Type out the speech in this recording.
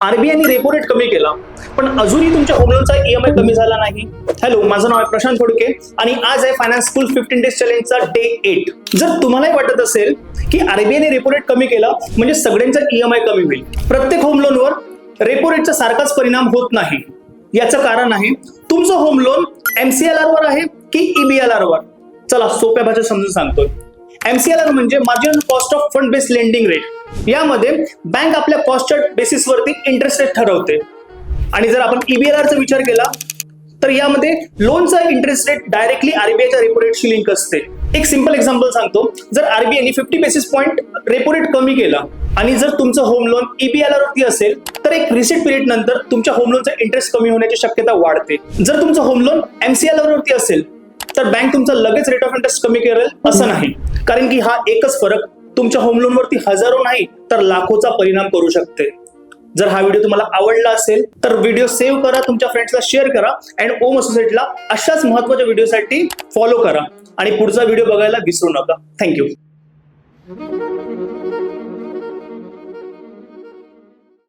आरबीआयने repo rate कमी केला, पण अजूनही तुमच्या होम लोनचा ईएमआय कमी झाला नाही. हॅलो, माझं नाव आहे प्रशांत खोडके आणि आज आहे फायनान्स स्कूल 15 डेज चॅलेंजचा डे 8. जर तुम्हालाही वाटत असेल की आरबीआयने रेपो रेट कमी केला म्हणजे सगळ्यांचा ईएमआय कमी होईल, प्रत्येक होम लोनवर रेपो रेटचा सारखाच परिणाम होत नाही. याचं कारण आहे तुमचं होम लोन एमसीएलआर वर आहे की ईबीएलआर वर. चला सोप्या भाषेत समजून सांगतोय. एमसीएलआर म्हणजे marginal cost of fund based lending rate. यामध्ये बँक आपल्या कॉस्टच्या बेसिसवरती इंटरेस्ट रेट ठरवते. आणि जर आपण ईबीएलआरचा विचार केला तर यामध्ये लोनचा इंटरेस्ट रेट डायरेक्टली आरबीआयच्या रेपो रेटशी लिंक असते. एक सिंपल एक्झाम्पल सांगतो. जर आरबीआयने 50 बेसिस पॉइंट रेपो रेट कमी केला आणि जर तुमचं होम लोन ईबीएलआर वरती असेल तर एक रिसेट पिरियड नंतर तुमच्या होम लोनचा इंटरेस्ट कमी होण्याची शक्यता वाढते. जर तुमचं होम लोन एमसीएलआर वरती असेल तर बँक तुमचा लगेच रेट ऑफ इंटरेस्ट कमी करेल असं नाही, कारण की हा एकच फरक तुमच्या होम लोन वरती हजारो नाही तर लाखोचा परिणाम करू शकते. जर हा व्हिडिओ तुम्हाला आवडला असेल तर व्हिडिओ सेव्ह करा, तुमच्या फ्रेंड्सला शेअर करा आणि ओम असोसिएटला अशाच महत्त्वाच्या व्हिडिओसाठी फॉलो करा आणि पुढचा व्हिडिओ बघायला विसरू नका. थँक्यू.